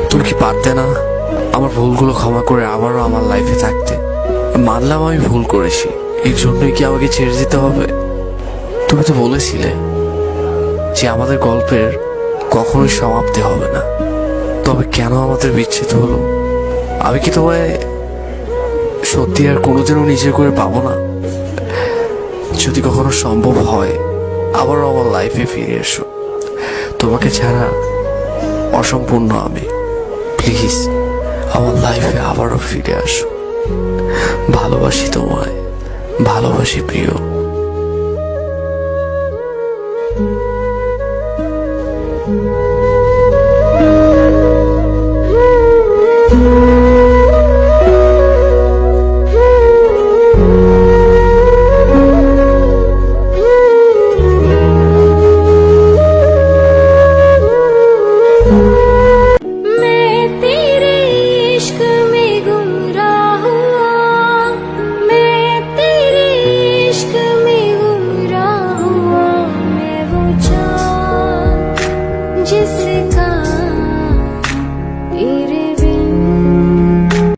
তুমি কি পারতে না আমার ভুলগুলো ক্ষমা করে আবারও আমার লাইফে থাকতে? মানলাম আমি ভুল করেছি, এর জন্যই কি আমাকে ছেড়ে যেতে হবে? তুমি তো বলেছিলে যে আমাদের গল্পের কখনোই সমাপ্তি হবে না, তবে কেন আমাদের বিচ্ছেদ হলো? আমি কি তোমায় সত্যি আর কোনোদিনও নিজে করে পাবো না? যদি কখনো সম্ভব হয় আবারও আমার লাইফে ফিরে এসো। তোমাকে ছাড়া অসম্পূর্ণ আমি। প্লিজ আমার লাইফে আবারও ফিরে আসো। ভালোবাসি তোমায়, ভালোবাসি প্রিয়। जिसका